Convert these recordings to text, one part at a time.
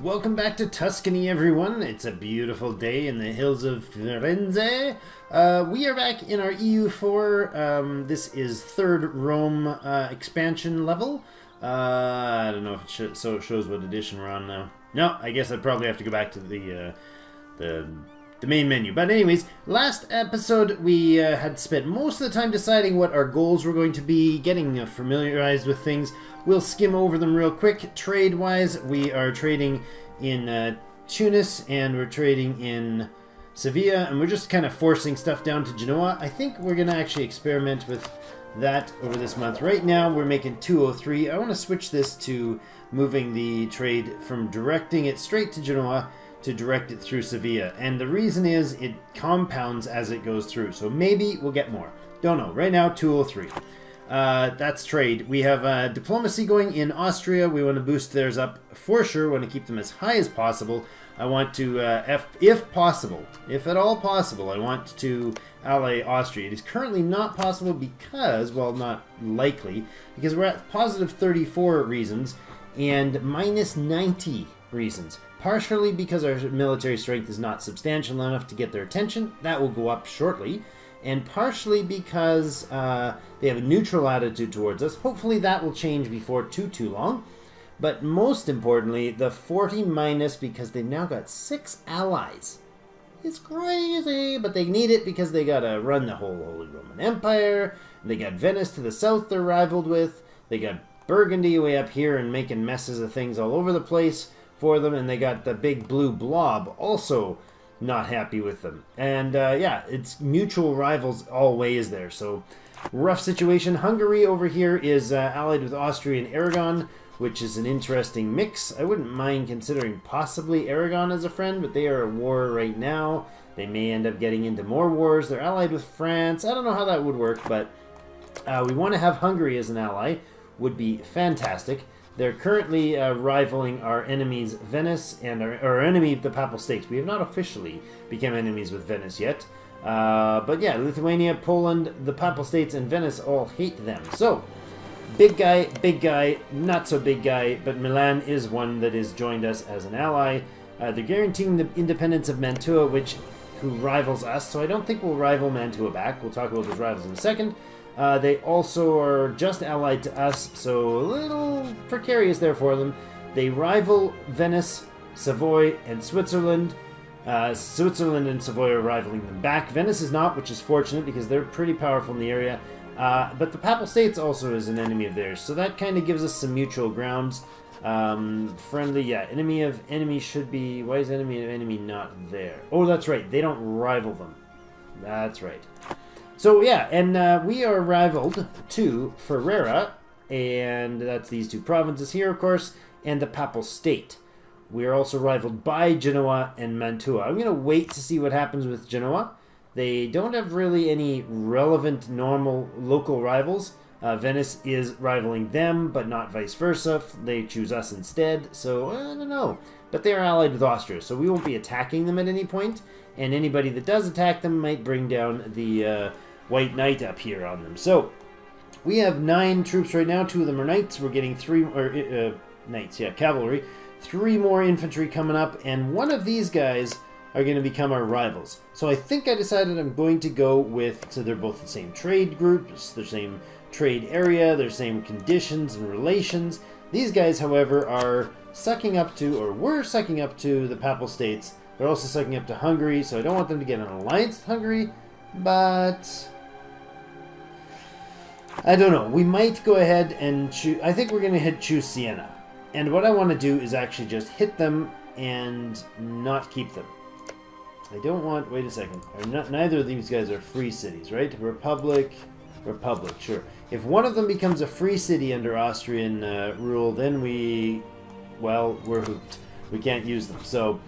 Welcome back to Tuscany, everyone. It's a beautiful day in the hills of Florence. We are back in our EU4. This is third Rome expansion level. I don't know if it shows what edition we're on now. No, I guess I'd probably have to go back to the main menu. But anyways, last episode we had spent most of the time deciding what our goals were going to be, getting familiarized with things. We'll skim over them real quick. Trade-wise, we are trading in Tunis and we're trading in Sevilla, and we're just kind of forcing stuff down to Genoa. I think we're going to actually experiment with that over this month. Right now, we're making 203. I want to switch this to moving the trade from directing it straight to Genoa to direct it through Sevilla, and the reason is it compounds as it goes through, so maybe we'll get more. Don't know. Right now, 203. That's trade. We have diplomacy going in Austria. We want to boost theirs up for sure. We want to keep them as high as possible. I want to, if possible, if at all possible, I want to ally Austria. It is currently not possible because, well, not likely, because we're at positive 34 reasons and minus 90 reasons. Partially because our military strength is not substantial enough to get their attention. That will go up shortly. And partially because they have a neutral attitude towards us. Hopefully that will change before too long. But most importantly, the 40 minus because they've now got 6 allies. It's crazy, but they need it because they gotta run the whole Holy Roman Empire. They got Venice to the south they're rivaled with. They got Burgundy way up here and making messes of things all over the place for them. And they got the big blue blob also not happy with them. And yeah, it's mutual rivals always there. So rough situation. Hungary over here is allied with Austria and Aragon, which is an interesting mix. I wouldn't mind considering possibly Aragon as a friend, but they are at war right now. They may end up getting into more wars. They're allied with France. I don't know how that would work, but we want to have Hungary as an ally. Would be fantastic. They're currently rivaling our enemies Venice and our enemy the Papal States. We have not officially become enemies with Venice yet. But yeah, Lithuania, Poland, the Papal States, and Venice all hate them. So, big guy, not so big guy, but Milan is one that has joined us as an ally. They're guaranteeing the independence of Mantua, who rivals us, so I don't think we'll rival Mantua back. We'll talk about those rivals in a second. They also are just allied to us, so a little precarious there for them. They rival Venice, Savoy, and Switzerland. Switzerland and Savoy are rivaling them back. Venice is not, which is fortunate because they're pretty powerful in the area. But the Papal States also is an enemy of theirs, so that kind of gives us some mutual grounds. Friendly, yeah. Enemy of enemy should be... Why is enemy of enemy not there? Oh, that's right. They don't rival them. That's right. So yeah, and we are rivaled to Ferrara, and that's these two provinces here, of course, and the Papal State. We are also rivaled by Genoa and Mantua. I'm going to wait to see what happens with Genoa. They don't have really any relevant, normal, local rivals. Venice is rivaling them, but not vice versa. They choose us instead, so I don't know. But they are allied with Austria, so we won't be attacking them at any point, and anybody that does attack them might bring down the... White Knight up here on them. So we have 9 troops right now. 2 of them are knights. We're getting 3 knights, yeah, cavalry. 3 more infantry coming up, and one of these guys are going to become our rivals. So I think I decided I'm going to go with, so they're both the same trade groups, the same trade area, their same conditions and relations. These guys, however, are sucking up to, or were sucking up to, the Papal States. They're also sucking up to Hungary, so I don't want them to get an alliance with Hungary, but I don't know. We might go ahead and choose... I think we're going to choose Siena. And what I want to do is actually just hit them and not keep them. I don't want... Wait a second. Neither of these guys are free cities, right? Republic, sure. If one of them becomes a free city under Austrian rule, then well, we're hooped. We can't use them. So,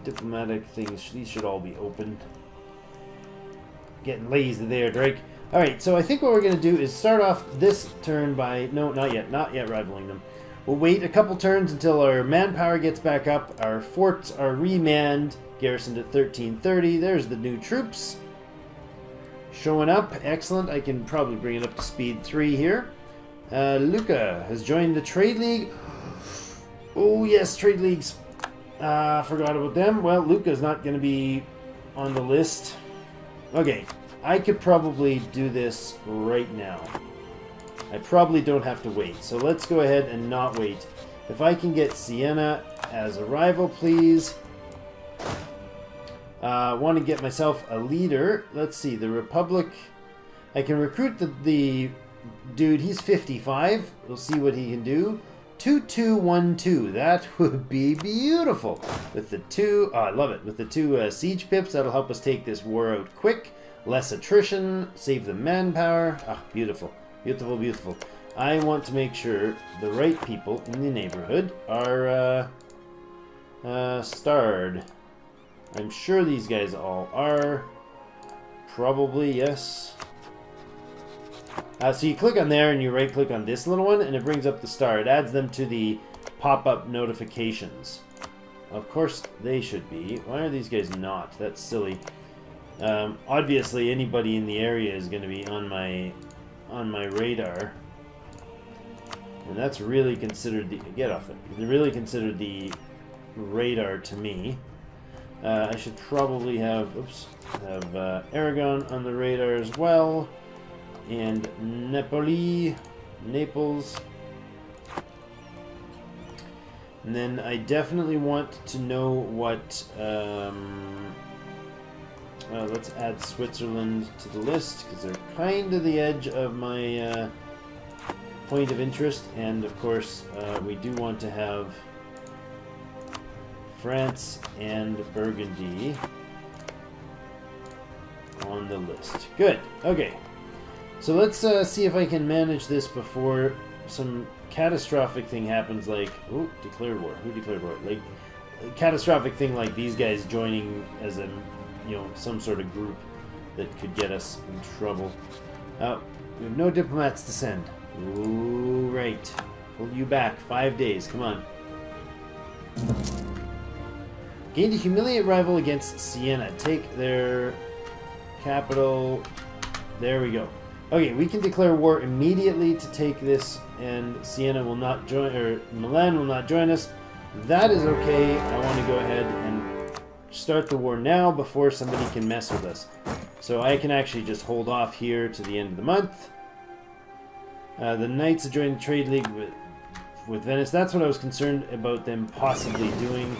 diplomatic things, these should all be open. Getting lazy there, Drake. Alright, so I think what we're going to do is start off this turn by... No, not yet rivaling them. We'll wait a couple turns until our manpower gets back up. Our forts are remanned, garrisoned at 1330. There's the new troops showing up. Excellent. I can probably bring it up to speed 3 here. Luca has joined the Trade League. Oh, yes, trade leagues. Forgot about them. Well, Luca's not going to be on the list. Okay, I could probably do this right now. I probably don't have to wait. So let's go ahead and not wait. If I can get Siena as a rival, please. I want to get myself a leader. Let's see, the Republic. I can recruit the dude. He's 55. We'll see what he can do. 2212. That would be beautiful. With the two, I love it. With the two siege pips, that'll help us take this war out quick. Less attrition, save the manpower. Ah, beautiful. Beautiful, beautiful. I want to make sure the right people in the neighborhood are starred. I'm sure these guys all are. Probably, yes. So you click on there and you right click on this little one and it brings up the star. It adds them to the pop-up notifications. Of course they should be. Why are these guys not? That's silly. Obviously anybody in the area is going to be on my radar. And that's really considered the... Get off it. They're really considered the radar to me. I should probably have... Oops. Have Aragon on the radar as well. And Naples. And then I definitely want to know what... let's add Switzerland to the list, because they're kind of the edge of my point of interest. And of course, we do want to have France and Burgundy on the list. Good. Okay. So let's see if I can manage this before some catastrophic thing happens, like... Oh, declared war. Who declared war? Like, a catastrophic thing like these guys joining as a, some sort of group that could get us in trouble. We have no diplomats to send. Ooh, right. Pull you back. 5 days. Come on. Gain to humiliate rival against Siena. Take their capital. There we go. Okay, we can declare war immediately to take this, and Siena will not join, or Milan will not join us. That is okay. I want to go ahead and start the war now before somebody can mess with us. So I can actually just hold off here to the end of the month. The Knights have joined the trade league with Venice. That's what I was concerned about them possibly doing.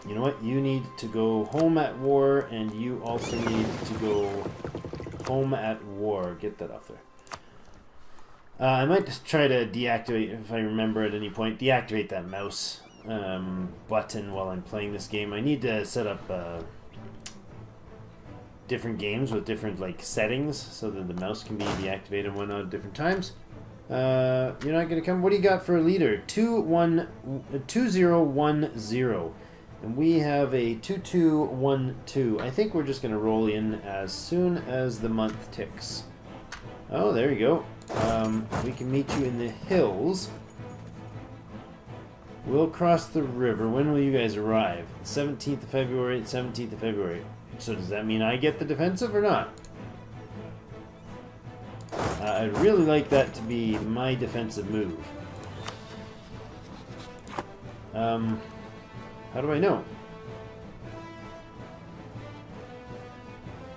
You know what? You need to go home at war, and you also need to go home at war. Get that off there. I might just try to deactivate, if I remember at any point, deactivate that mouse button while I'm playing this game. I need to set up different games with different settings so that the mouse can be deactivated and whatnot at different times. You're not going to come. What do you got for a leader? 2010. And we have a 2212. I think we're just going to roll in as soon as the month ticks. Oh, there you go. We can meet you in the hills. We'll cross the river. When will you guys arrive? 17th of February, 17th of February. So does that mean I get the defensive or not? I'd really like that to be my defensive move. How do I know?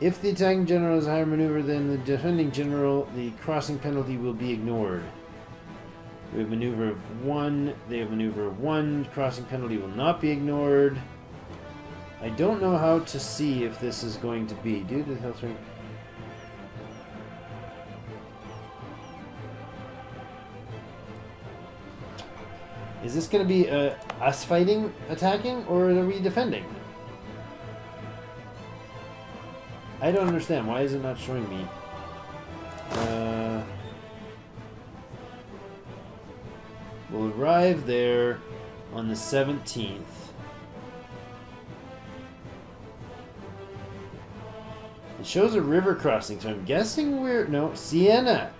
If the attacking general has a higher maneuver than the defending general, the crossing penalty will be ignored. We have maneuver of 1. They have maneuver of 1. Crossing penalty will not be ignored. I don't know how to see if this is going to be due to the health rank. Is this going to be us fighting, attacking, or are we defending? I don't understand. Why is it not showing me? We'll arrive there on the 17th. It shows a river crossing, so I'm guessing we're... No, Siena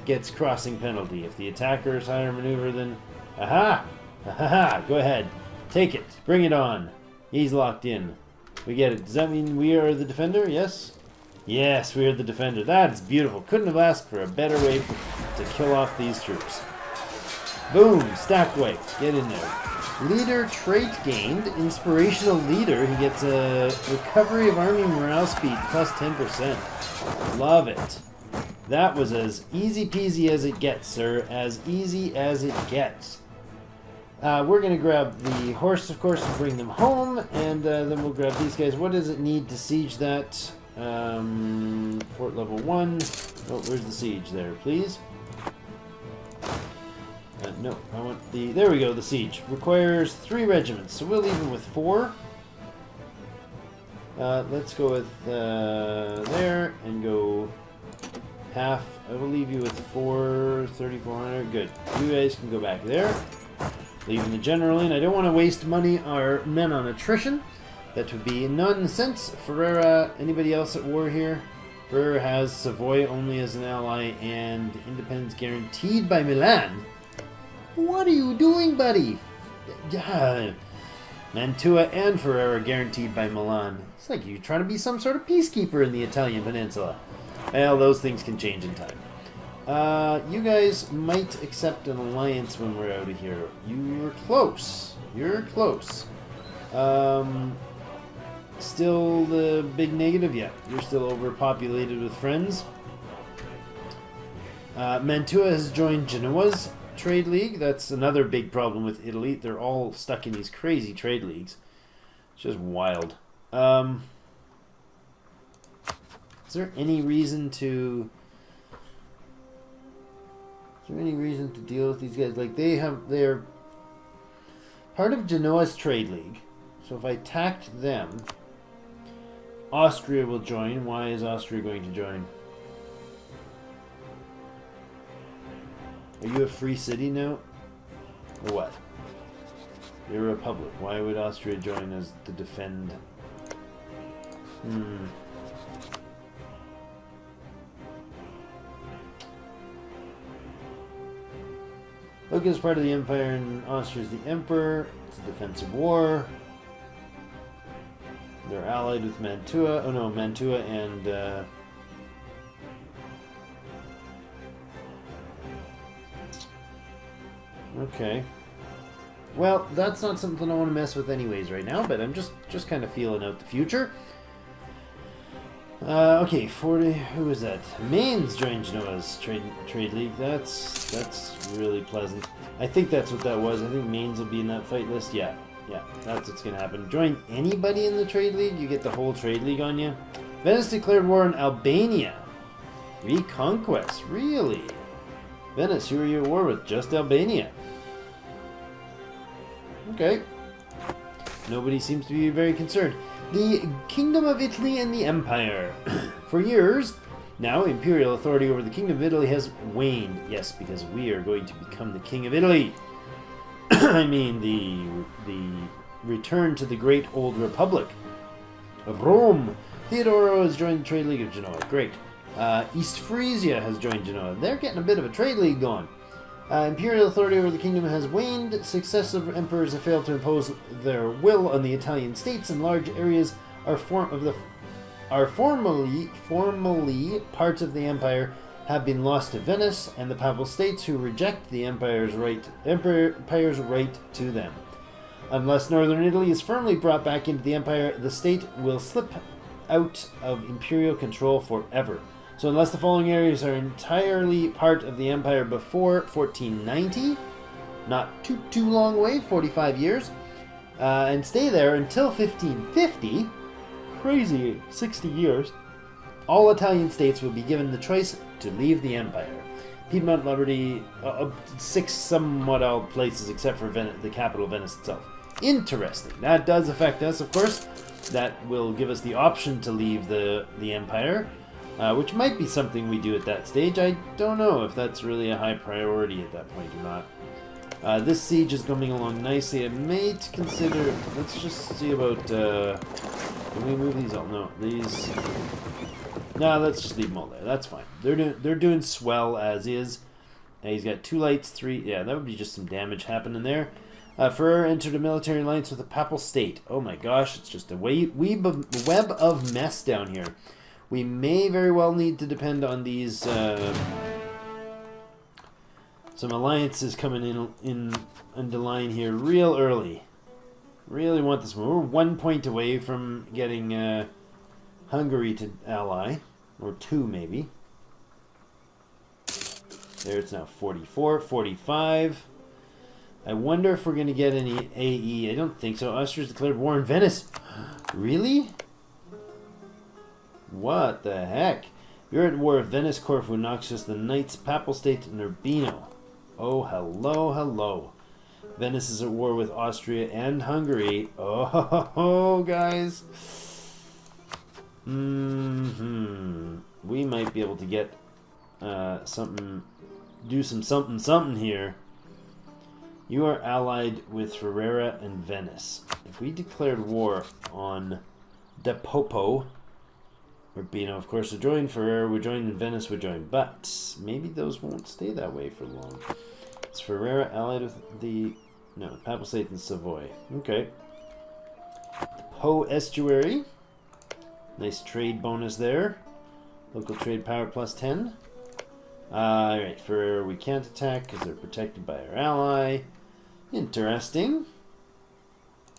gets crossing penalty if the attacker is higher maneuver than... Aha! Aha! Go ahead. Take it. Bring it on. He's locked in. We get it. Does that mean we are the defender? Yes? Yes, we are the defender. That is beautiful. Couldn't have asked for a better way to kill off these troops. Boom, stack wiped. Get in there. Leader trait gained. Inspirational leader. He gets a recovery of army morale speed plus 10%. Love it. That was as easy peasy as it gets, sir. As easy as it gets. We're going to grab the horse, of course, and bring them home. And then we'll grab these guys. What does it need to siege that? Fort level 1. Oh, where's the siege there, please? No, I want the... There we go, the siege. Requires 3 regiments, so we'll leave them with 4. Let's go with there and go half. I will leave you with 3,400. Good. You guys can go back there. Leaving the general in. I don't want to waste money or men on attrition. That would be nonsense. Ferrara, anybody else at war here? Ferrara has Savoy only as an ally and independence guaranteed by Milan. What are you doing, buddy? Mantua and Ferrara guaranteed by Milan. It's like you're trying to be some sort of peacekeeper in the Italian peninsula. Well, those things can change in time. You guys might accept an alliance when we're out of here. You're close. You're close. Still the big negative? Yeah, you're still overpopulated with friends. Mantua has joined Genoa's trade league. That's another big problem with Italy. They're all stuck in these crazy trade leagues. It's just wild. Is there any reason to... Is there any reason to deal with these guys? Like, they're part of Genoa's trade league. So if I attacked them, Austria will join. Why is Austria going to join? Are you a free city now? Or what? You're a republic. Why would Austria join as to defend? Look, as part of the empire, and Austria is the emperor. It's a defensive war. They're allied with Mantua. Oh no, Mantua and... Okay. Well, that's not something I want to mess with anyways right now, but I'm just kind of feeling out the future. Okay, 40... Who is that? Mainz joined Genoa's trade league. That's really pleasant. I think that's what that was. I think Mainz will be in that fight list. Yeah, that's what's going to happen. Join anybody in the trade league, you get the whole trade league on you. Venice declared war on Albania. Reconquest, really? Venice, who are you at war with? Just Albania. Okay. Nobody seems to be very concerned. The Kingdom of Italy and the Empire. For years, now imperial authority over the Kingdom of Italy has waned. Yes, because we are going to become the King of Italy. I mean, the return to the great old Republic of Rome. Theodoro has joined the Trade League of Genoa. Great. East Frisia has joined Genoa. They're getting a bit of a trade league going. Imperial authority over the kingdom has waned. Successive emperors have failed to impose their will on the Italian states, and large areas are formally parts of the empire have been lost to Venice and the Papal States, who reject the empire's right to them. Unless northern Italy is firmly brought back into the empire, the state will slip out of imperial control forever. So unless the following areas are entirely part of the empire before 1490, not too long away, 45 years, and stay there until 1550, crazy 60 years, all Italian states will be given the choice to leave the empire. Piedmont, Lombardy, 6 somewhat odd places except for the capital Venice itself. Interesting. That does affect us, of course. That will give us the option to leave the empire. Which might be something we do at that stage. I don't know if that's really a high priority at that point or not. This siege is coming along nicely. I may consider... Let's just see about... Can we move these all? No, these... No, let's just leave them all there. That's fine. They're doing swell as is. He's got 2 lights, 3... Yeah, that would be just some damage happening there. Ferrer entered a military alliance with the Papal State. Oh my gosh, it's just a web of mess down here. We may very well need to depend on these Some alliances coming in into line here real early. Really want this one. We're 1 point away from getting Hungary to ally. Or 2 maybe. There it's now 44, 45. I wonder if we're going to get any AE. I don't think so. Austria's declared war in Venice. Really? What the heck? You're at war with Venice, Corfu, Noxus, the Knights, Papal State, and Urbino. Oh, hello, hello. Venice is at war with Austria and Hungary. Oh, guys. We might be able to get something, do some something here. You are allied with Ferrara and Venice. If we declared war on De Popo, Urbino, of course, would join. Ferrara would join, and Venice would join. But maybe those won't stay that way for long. Is Ferrara allied with the... No, Papal State and Savoy. Okay. The Po Estuary. Nice trade bonus there. Local trade power plus 10. Alright, Ferrara we can't attack because they're protected by our ally. Interesting.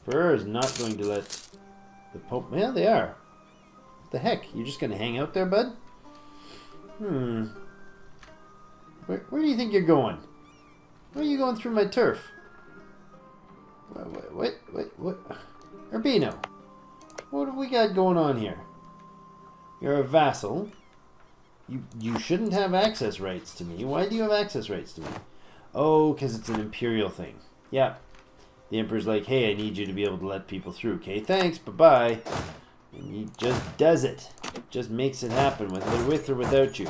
Ferrara is not going to let the Pope... Yeah, they are. What the heck? You're just going to hang out there, bud? Where do you think you're going? Where are you going through my turf? What? Urbino, what have we got going on here? You're a vassal. You shouldn't have access rights to me. Why do you have access rights to me? Oh, because it's an imperial thing. Yeah. The emperor's like, hey, I need you to be able to let people through. Okay, thanks, bye-bye. And he just does it. Just makes it happen, whether with or without you.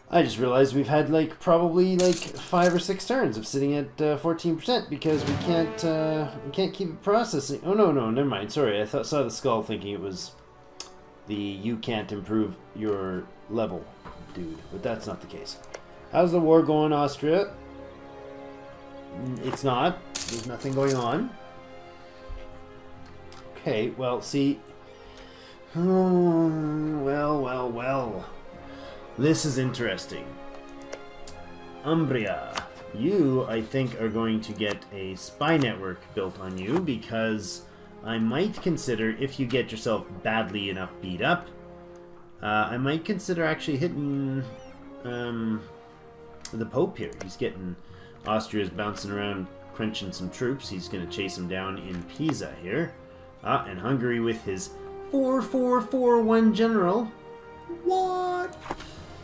I just realized we've had probably 5 or 6 turns of sitting at 14% because we can't keep it processing. Oh no, never mind. Sorry, I saw the skull thinking it was the you can't improve your level dude, but that's not the case. How's the war going, Austria? It's not. There's nothing going on. Okay, well, see. Oh, well. This is interesting. Umbria. You, I think, are going to get a spy network built on you because I might consider, if you get yourself badly enough beat up, I might consider actually hitting the Pope here. He's getting... Austria's bouncing around, crunching some troops. He's going to chase him down in Pisa here. And Hungary with his 4-4-4-1 general. What?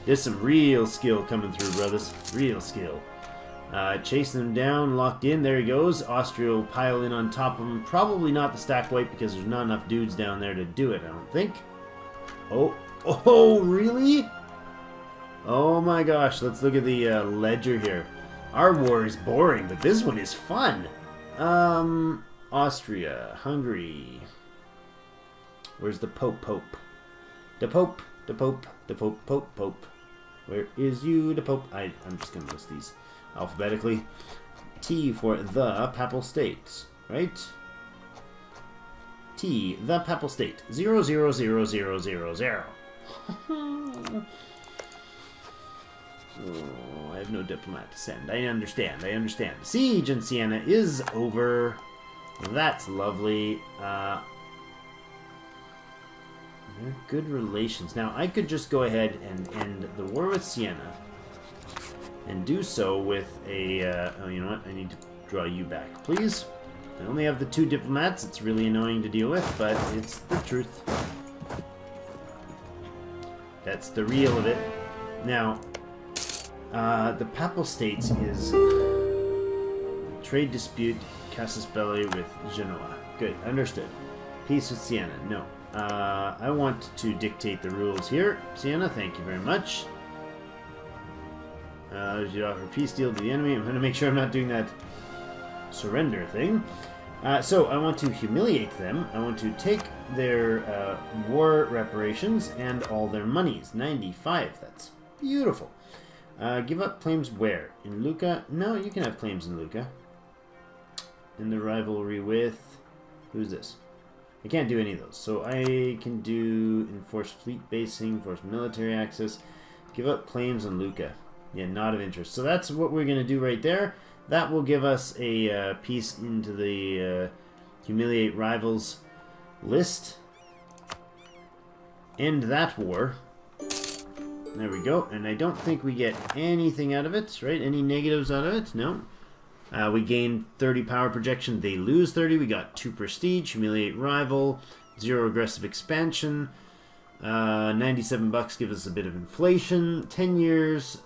There's some real skill coming through, brothers. Real skill. Chasing him down, locked in. There he goes. Austria will pile in on top of him. Probably not the stack wipe because there's not enough dudes down there to do it, I don't think. Oh, really? Oh my gosh. Let's look at the ledger here. Our war is boring, but this one is fun. Austria, Hungary. Where's the Pope? The Pope. Where is you, the Pope? I'm just going to list these alphabetically. T for the Papal State, right? T, the Papal State. 0000000. Oh, I have no diplomat to send. I understand. Siege in Siena is over. That's lovely. Good relations. Now, I could just go ahead and end the war with Siena. And do so with a... oh, you know what? I need to draw you back, please. I only have the 2 diplomats. It's really annoying to deal with, but it's the truth. That's the real of it. Now... the Papal States is trade dispute, casus belli with Genoa. Good, understood. Peace with Siena. No. I want to dictate the rules here. Siena, thank you very much. You offer peace deal to the enemy. I'm going to make sure I'm not doing that surrender thing. So I want to humiliate them. I want to take their war reparations and all their monies. 95. That's beautiful. Give up claims where? In Lucca? No, you can have claims in Lucca. In the rivalry with... Who's this? I can't do any of those. So I can do enforced fleet basing, enforced military access. Give up claims in Lucca. Yeah, not of interest. So that's what we're going to do right there. That will give us a piece into the humiliate rivals list. End that war. There we go. And I don't think we get anything out of it, right? Any negatives out of it? No. We gain 30 power projection. They lose 30. We got 2 prestige. Humiliate rival. 0 aggressive expansion. 97 bucks gives us a bit of inflation. 10 years.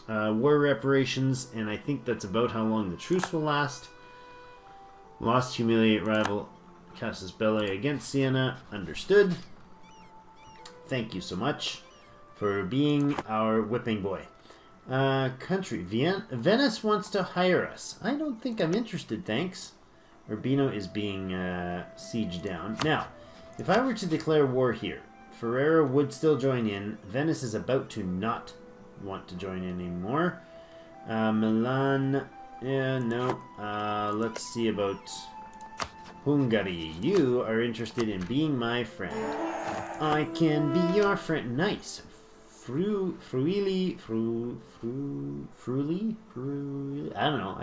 War reparations. And I think that's about how long the truce will last. Lost humiliate rival. Casus Belli against Siena. Understood. Thank you so much for being our whipping boy. Country. Venice wants to hire us. I don't think I'm interested, thanks. Urbino is being sieged down. Now, if I were to declare war here, Ferrara would still join in. Venice is about to not want to join in anymore. Milan, yeah, no. Let's see about Hungary. You are interested in being my friend. I can be your friend. Nice. Fruili. I don't know.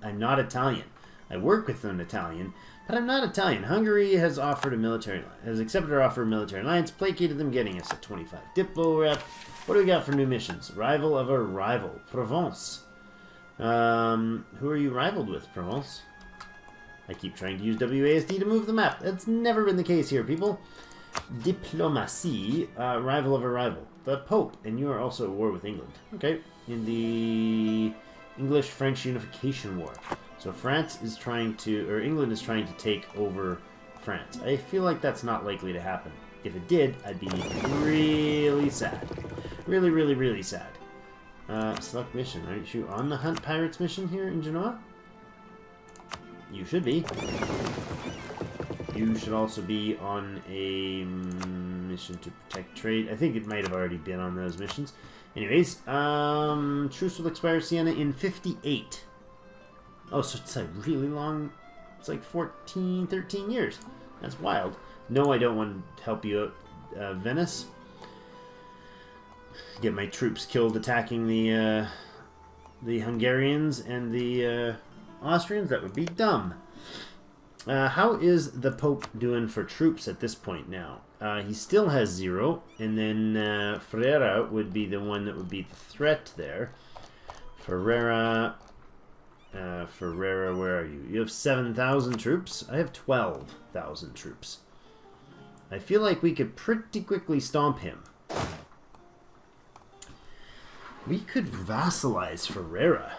I'm not Italian. I work with an Italian, but I'm not Italian. Hungary has accepted our offer of military alliance, placated them, getting us a 25 Diplo rep. What do we got for new missions? Rival of a rival. Provence. Who are you rivaled with, Provence? I keep trying to use WASD to move the map. That's never been the case here, people. Diplomacy. Rival of a rival. The Pope. And you are also at war with England. Okay. In the English-French Unification War. So France is trying to, or England is trying to take over France. I feel like that's not likely to happen. If it did, I'd be really sad. Really, really, really sad. Select mission. Aren't you on the Hunt Pirates mission here in Genoa? You should be. You should also be on a mission to protect trade. I think it might have already been on those missions. Anyways, truce will expire Siena in 58. Oh, so it's a really long... It's like 14, 13 years. That's wild. No, I don't want to help you out, Venice. Get my troops killed attacking the Hungarians and the Austrians. That would be dumb. How is the Pope doing for troops at this point now? He still has 0, and then Ferrara would be the one that would be the threat there. Ferrara, where are you? You have 7,000 troops. I have 12,000 troops. I feel like we could pretty quickly stomp him. We could vassalize Ferrara.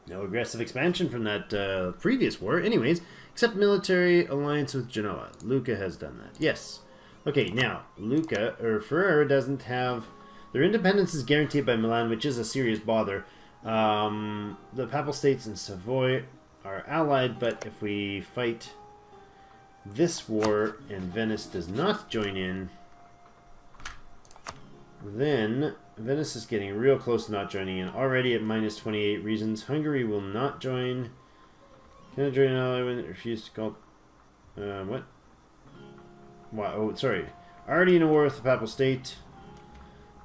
No aggressive expansion from that previous war. Anyways, except military alliance with Genoa. Lucca has done that. Yes. Okay, now, Ferrara doesn't have... Their independence is guaranteed by Milan, which is a serious bother. The Papal States and Savoy are allied, but if we fight this war and Venice does not join in, then Venice is getting real close to not joining in. Already at minus 28 reasons. Hungary will not join. Can I join an ally when it refused to call... what? Wow, oh, sorry. Already in a war with the Papal State.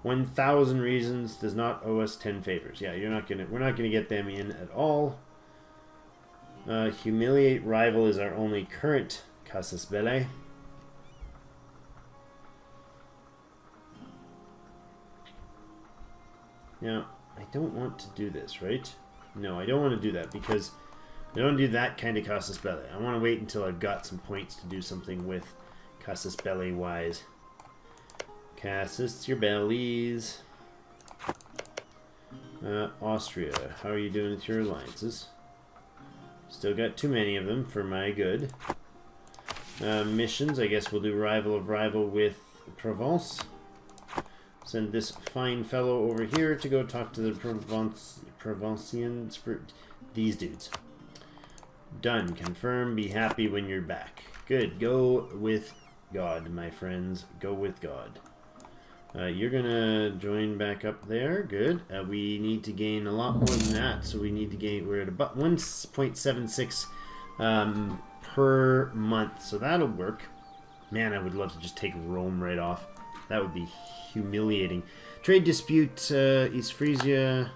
1,000 reasons does not owe us 10 favors. Yeah, we're not gonna get them in at all. Humiliate rival is our only current casus belli. Now, I don't want to do this, right? No, I don't want to do that because I don't do that kind of casus belli. I want to wait until I've got some points to do something with casus belli wise. Casus your bellies. Austria, how are you doing with your alliances? Still got too many of them for my good. Missions, I guess we'll do rival of rival with Provence. Send this fine fellow over here to go talk to the Provencians for these dudes. Done. Confirm. Be happy when you're back. Good. Go with God, my friends. Go with God. You're gonna join back up there. Good. We need to gain a lot more than that, so we need to gain. We're at about 1.76 per month, so that'll work. Man, I would love to just take Rome right off. That would be humiliating. Trade dispute, East Frisia.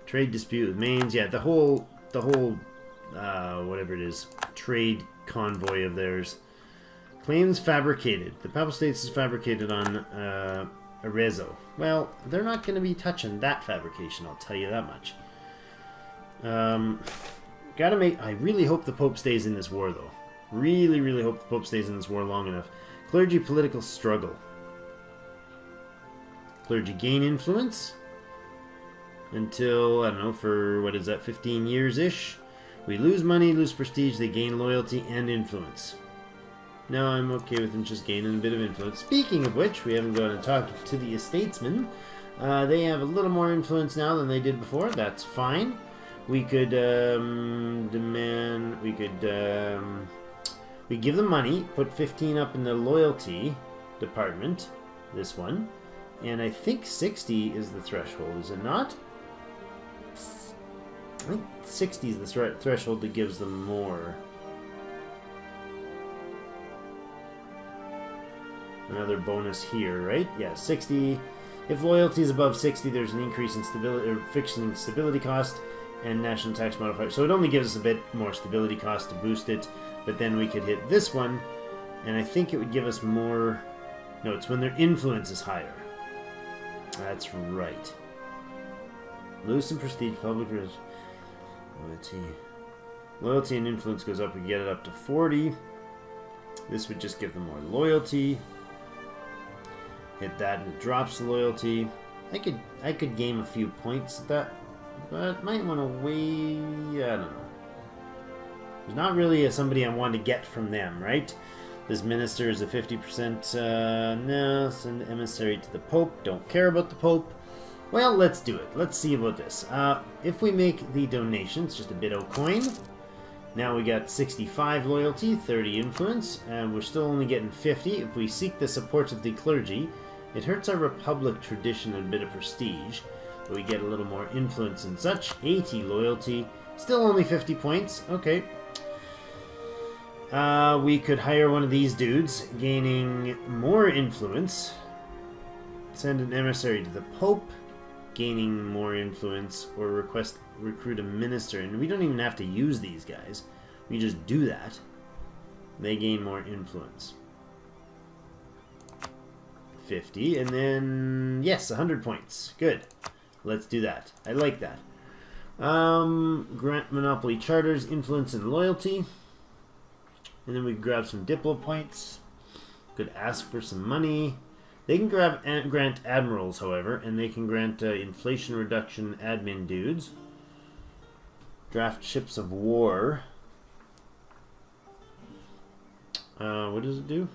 Trade dispute with Mainz. Yeah, the whole, whatever it is, trade convoy of theirs. Claims fabricated. The Papal States is fabricated on Arezzo. Well, they're not going to be touching that fabrication, I'll tell you that much. Gotta make... I really hope the Pope stays in this war, though. Really, really hope the Pope stays in this war long enough. Clergy political struggle. Clergy gain influence until, I don't know, for, what is that, 15 years-ish? We lose money, lose prestige, they gain loyalty and influence. No, I'm okay with them just gaining a bit of influence. Speaking of which, we haven't gone and talked to the estatesmen. They have a little more influence now than they did before. That's fine. We could demand... We could... we give them money, put 15 up in the loyalty department. This one. And I think 60 is the threshold, is it not? I think 60 is the threshold that gives them more. Another bonus here, right? Yeah, 60. If loyalty is above 60, there's an increase in stability or fixing stability cost and national tax modifier. So it only gives us a bit more stability cost to boost it, but then we could hit this one, and I think it would give us more... No, it's when their influence is higher. That's right. Lose some prestige, public loyalty. Loyalty and influence goes up, we get it up to 40. This would just give them more loyalty. Hit that and it drops the loyalty. I could game a few points at that, but might want to wait. I don't know. There's not really somebody I want to get from them, right? This minister is a 50%. No, send emissary to the Pope. Don't care about the Pope. Well, let's do it. Let's see about this. If we make the donations, just a bit of coin. Now we got 65 loyalty, 30 influence, and we're still only getting 50. If we seek the support of the clergy, it hurts our republic tradition and a bit of prestige, but we get a little more influence and such. 80 loyalty, still only 50 points. Okay. We could hire one of these dudes, gaining more influence. Send an emissary to the Pope, gaining more influence, or recruit a minister. And we don't even have to use these guys. We just do that. They gain more influence. 50, and then, yes, 100 points. Good. Let's do that. I like that. Grant monopoly charters, influence, and loyalty. And then we grab some Diplo points. Could ask for some money. They can grant admirals, however, and they can grant inflation reduction admin dudes. Draft ships of war. What does it do?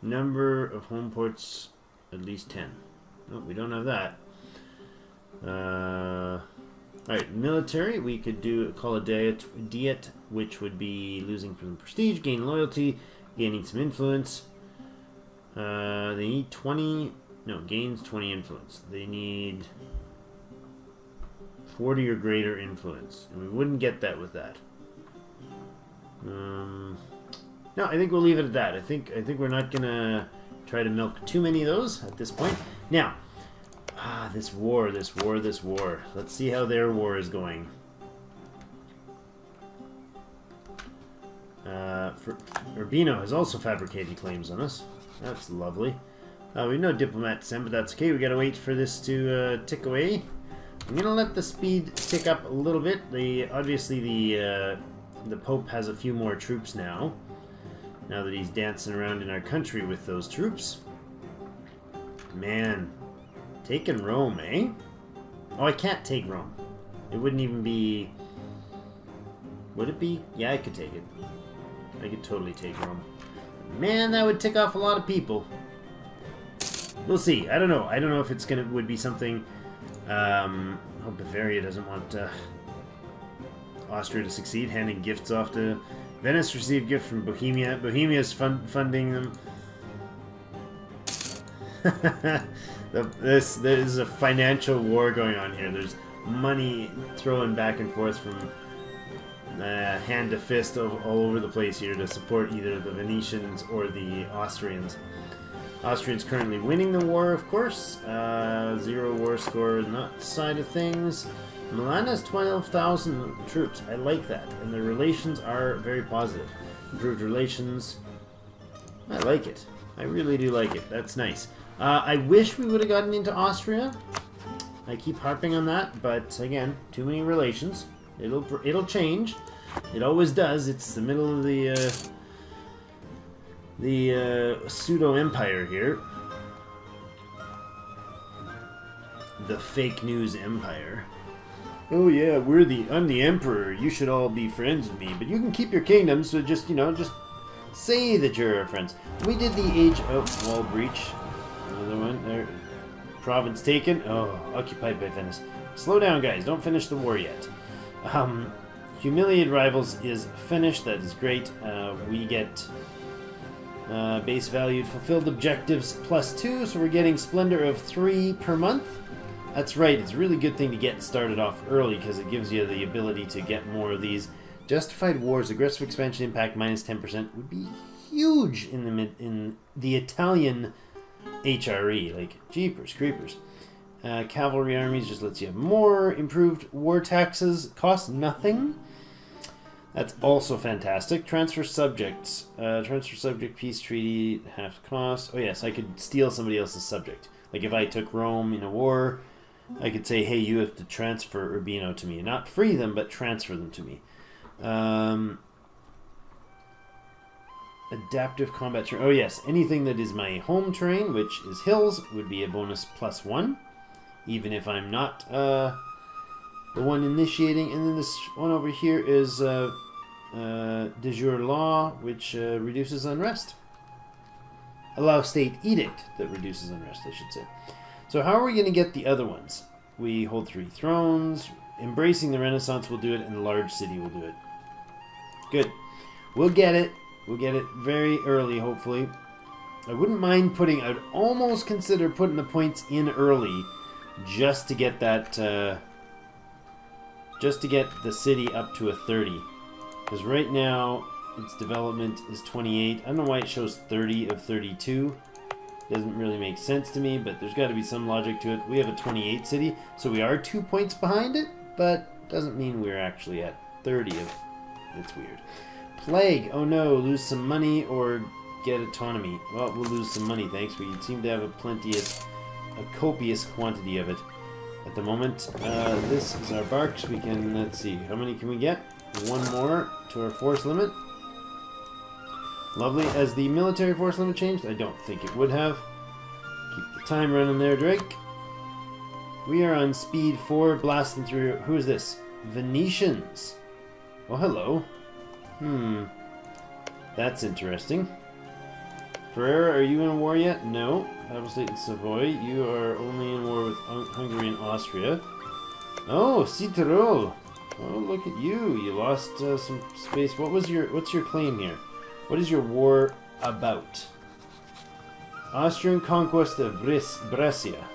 Number of home ports, at least 10. No, we don't have that. Alright, military, we could call a diet, which would be losing from prestige, gain loyalty, gaining some influence. They need 20, no, gains 20 influence. They need 40 or greater influence, and we wouldn't get that with that. No, I think we'll leave it at that. I think we're not gonna try to milk too many of those at this point. Now, this war. Let's see how their war is going. Urbino has also fabricated claims on us. That's lovely. We have no diplomat to send, but that's okay. We gotta wait for this to tick away. I'm gonna let the speed tick up a little bit. Obviously the Pope has a few more troops now. Now that he's dancing around in our country with those troops. Man, taking Rome, eh? Oh, I can't take Rome. It wouldn't even be... Would it be? Yeah, I could take it. I could totally take Rome. Man, that would tick off a lot of people. We'll see. I don't know. I don't know if it's would be something... hope Bavaria doesn't want Austria to succeed, handing gifts off to... Venice received gift from Bohemia. Bohemia's funding them. This is a financial war going on here. There's money thrown back and forth from hand to fist all over the place here to support either the Venetians or the Austrians. Austrians currently winning the war, of course. 0 war score on that side of things. Milan has 12,000 troops. I like that. And their relations are very positive. Improved relations. I like it. I really do like it. That's nice. I wish we would have gotten into Austria. I keep harping on that, but again, too many relations. It'll change. It always does. It's the middle of the pseudo-empire here. The fake news empire. Oh yeah, I'm the emperor. You should all be friends with me, but you can keep your kingdom. So just just say that you're our friends. We did the age of wall breach. Another one there. Province taken. Oh, occupied by Venice. Slow down, guys. Don't finish the war yet. Humiliated rivals is finished. That is great. We get base valued fulfilled objectives +2, so we're getting splendor of 3 per month. That's right. It's a really good thing to get started off early because it gives you the ability to get more of these. Justified wars, aggressive expansion impact -10% would be huge in the Italian HRE. Like jeepers creepers. Cavalry armies just lets you have more. Improved war taxes cost nothing. That's also fantastic. Transfer subjects. Transfer subject peace treaty half cost. Oh yes, I could steal somebody else's subject. Like if I took Rome in a war, I could say, hey, you have to transfer Urbino to me. Not free them, but transfer them to me. Adaptive combat terrain. Oh yes, anything that is my home terrain, which is hills, would be a bonus +1. Even if I'm not the one initiating. And then this one over here is de jure law, which reduces unrest. Allow state edict that reduces unrest, I should say. So how are we going to get the other ones? We hold 3 thrones. Embracing the Renaissance will do it, and the large city will do it. Good. We'll get it. We'll get it very early, hopefully. I wouldn't mind I'd almost consider putting the points in early just to get that, just to get the city up to a 30. Because right now, its development is 28. I don't know why it shows 30 of 32. Doesn't really make sense to me, but there's got to be some logic to it. We have a 28 city, so we are 2 points behind it, but doesn't mean we're actually at 30 of... It's weird. Plague. Oh no, lose some money or get autonomy. Well, we'll lose some money, thanks. We seem to have a copious quantity of it at the moment. This is our barks. We can, let's see, how many can we get? 1 more to our force limit. Lovely. Has the military force limit changed? I don't think it would have. Keep the time running there, Drake. We are on speed 4, blasting through... Who is this? Venetians. Oh, hello. That's interesting. Ferrara, are you in a war yet? No. Papal State in Savoy. You are only in war with Hungary and Austria. Oh, Citroën. Oh, look at you. You lost some space. What's your claim here? What is your war about? Austrian conquest of Brescia.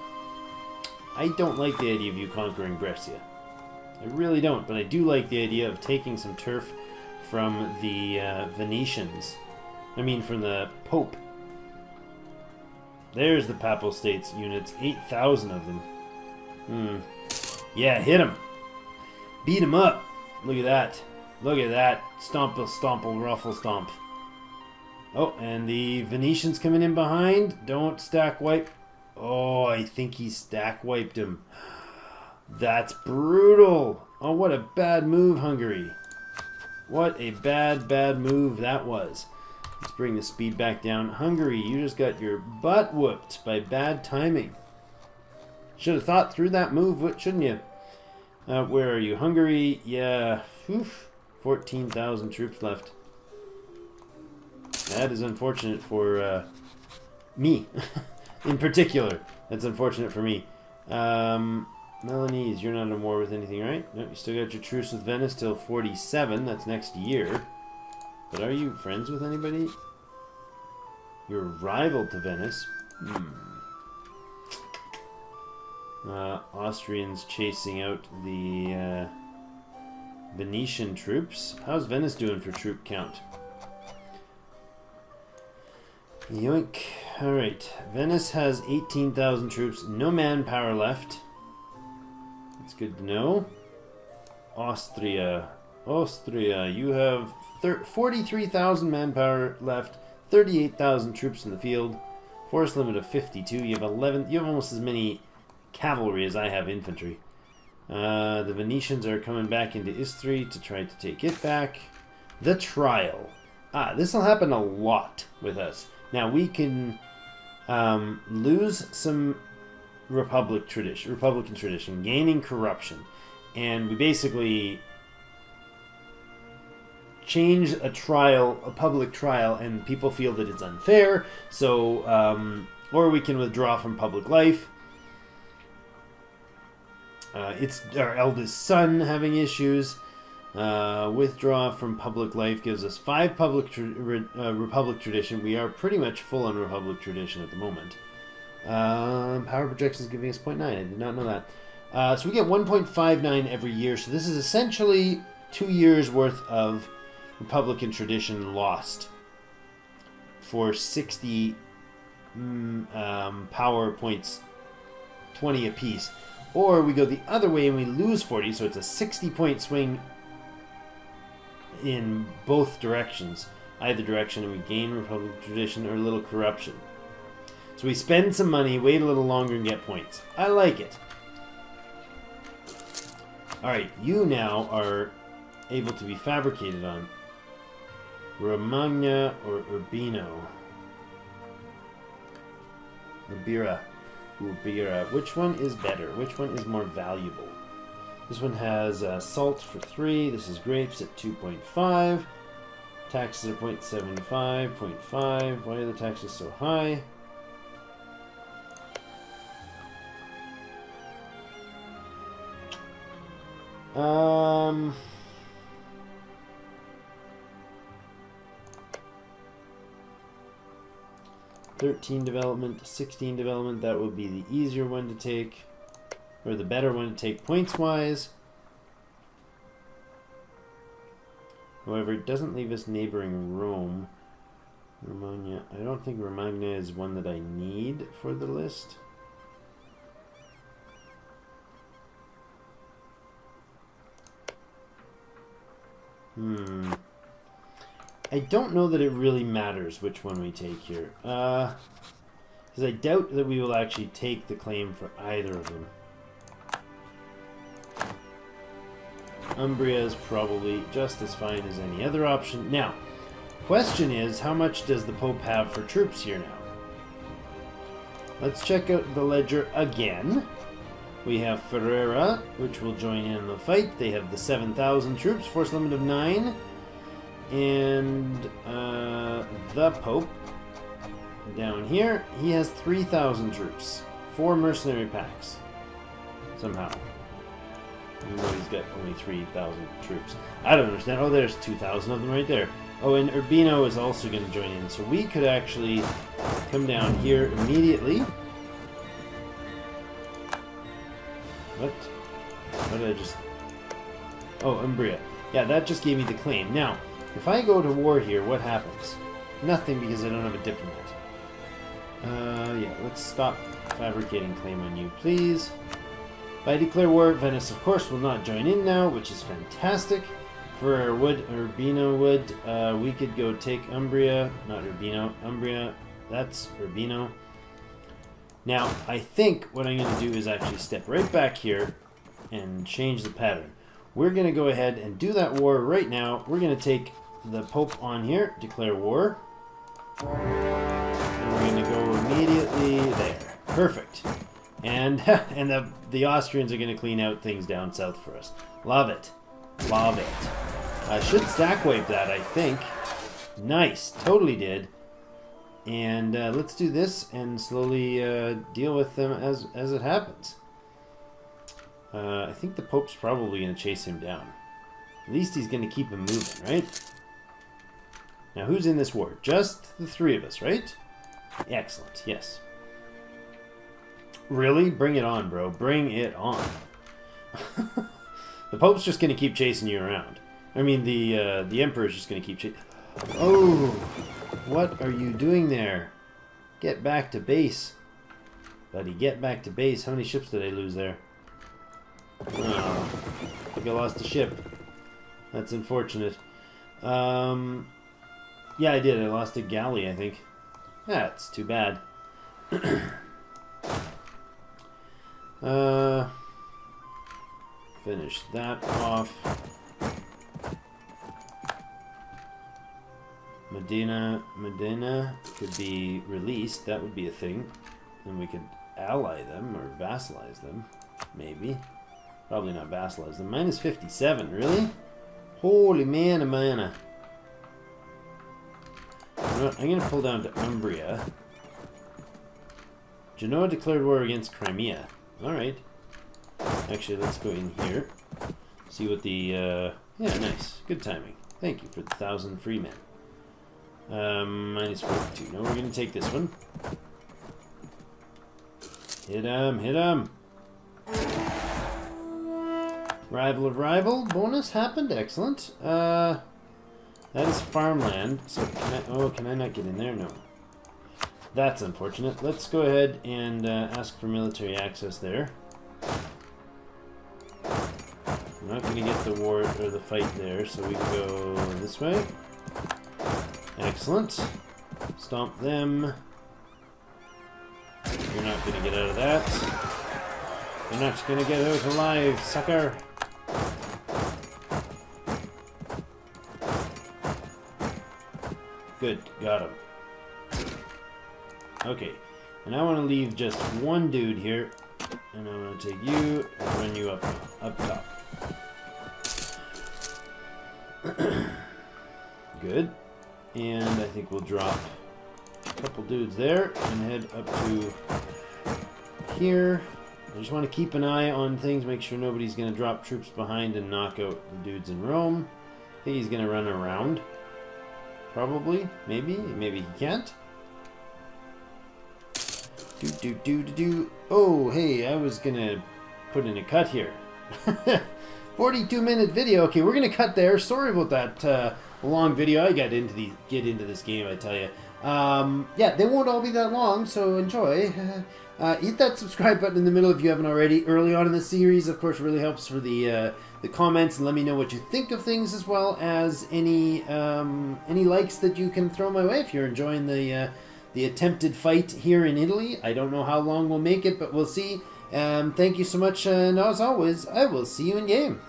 I don't like the idea of you conquering Brescia. I really don't, but I do like the idea of taking some turf from the Venetians. I mean, from the Pope. There's the Papal States units. 8,000 of them. Yeah, hit him. Beat him up. Look at that. Look at that. Stomple, stomple, ruffle, stomp. Oh, and the Venetians coming in behind. Don't stack wipe. Oh, I think he stack wiped him. That's brutal. Oh, what a bad move, Hungary. What a bad, bad move that was. Let's bring the speed back down. Hungary, you just got your butt whooped by bad timing. Should have thought through that move, shouldn't you? Where are you? Hungary, yeah. 14,000 troops left. That is unfortunate for me. In particular. That's unfortunate for me. Milanese, you're not in war with anything, right? No, you still got your truce with Venice till 47. That's next year. But are you friends with anybody? You're rival to Venice. Austrians chasing out the Venetian troops. How's Venice doing for troop count? Yoink. Alright. Venice has 18,000 troops. No manpower left. That's good to know. Austria. You have 43,000 manpower left. 38,000 troops in the field. Force limit of 52. You have almost as many cavalry as I have infantry. The Venetians are coming back into Istria to try to take it back. The trial. This will happen a lot with us. Now we can lose some Republican tradition, gaining corruption, and we basically change a public trial, and people feel that it's unfair. So, or we can withdraw from public life. It's our eldest son having issues. Withdraw from public life gives us 5 Republic tradition. We are pretty much full on Republic tradition at the moment. Power projections giving us 0.9. I did not know that. So we get 1.59 every year. So this is essentially 2 years worth of Republican tradition lost for 60 power points, 20 apiece. Or we go the other way and we lose 40, so it's a 60-point swing in both directions. Either direction, and we gain Republican tradition or a little corruption. So we spend some money, wait a little longer, and get points. I like it. Alright, you now are able to be fabricated on. Romagna or Urbino? Ubira. Which one is better? Which one is more valuable? This one has salt for 3. This is grapes at 2.5. Taxes are 0.75, 0.5. Why are the taxes so high? Um... 13 development, 16 development, that would be the easier one to take, or the better one to take points-wise. However, it doesn't leave us neighboring Rome. Romagna. I don't think Romagna is one that I need for the list. I don't know that it really matters which one we take here. Because I doubt that we will actually take the claim for either of them. Umbria is probably just as fine as any other option. Now, question is, how much does the Pope have for troops here now? Let's check out the ledger again. We have Ferrera, which will join in the fight. They have the 7,000 troops, force limit of 9. And the Pope, down here, he has 3,000 troops. 4 mercenary packs. Somehow. Even though he's got only 3,000 troops. I don't understand. Oh, there's 2,000 of them right there. Oh, and Urbino is also going to join in. So we could actually come down here immediately. What? What did I just... Oh, Umbria. Yeah, that just gave me the claim. Now, if I go to war here, what happens? Nothing, because I don't have a diplomat. Yeah, let's stop fabricating claim on you, please. If I declare war, Venice, of course, will not join in now, which is fantastic. For our wood, Urbino wood, we could go take Umbria, not Urbino, Umbria, that's Urbino. Now, I think what I'm going to do is actually step right back here and change the pattern. We're going to go ahead and do that war right now. We're going to take the Pope on here, declare war. And we're going to go immediately there. Perfect. And the Austrians are going to clean out things down south for us. Love it. Love it. I should stack wipe that, I think. Nice. Totally did. And let's do this and slowly deal with them as it happens. I think the Pope's probably going to chase him down. At least he's going to keep him moving, right? Now, who's in this war? Just the 3 of us, right? Excellent, yes. Really? Bring it on, bro. Bring it on. The Pope's just going to keep chasing you around. I mean, the Emperor's just going to keep chasing... Oh! What are you doing there? Get back to base. Buddy, get back to base. How many ships did I lose there? Oh, I think I lost a ship. That's unfortunate. Yeah, I did. I lost a galley, I think. That's too bad. Finish that off. Medina could be released. That would be a thing. And we could ally them or vassalize them. Maybe. Probably not vassalize them. Minus 57, really? Holy mana. I'm going to pull down to Umbria. Genoa declared war against Crimea. Alright. Actually, let's go in here. See what the... yeah, nice. Good timing. Thank you for the 1,000 free men. Minus 42. No, we're going to take this one. Hit him. Rival of rival. Bonus happened. Excellent. That is farmland. So can I not get in there? No. That's unfortunate. Let's go ahead and ask for military access there. I'm not going to get the war or the fight there, so we can go this way. Excellent. Stomp them. You're not going to get out of that. You're not going to get out alive, sucker. Good, got him. Okay, and I want to leave just one dude here, and I'm going to take you and run you up top. Good, and I think we'll drop a couple dudes there and head up to here. I just want to keep an eye on things, make sure nobody's going to drop troops behind and knock out the dudes in Rome. I think he's going to run around. Probably. Maybe he can't. Oh, hey, I was going to put in a cut here. 42-minute video. Okay, we're going to cut there. Sorry about that long video. I got into get into this game, I tell you. Yeah, they won't all be that long, so enjoy. Hit that subscribe button in the middle if you haven't already. Early on in the series, of course, really helps for the comments, and let me know what you think of things, as well as any likes that you can throw my way if you're enjoying the attempted fight here in Italy. I don't know how long we'll make it, but we'll see. Thank you so much, and as always, I will see you in game.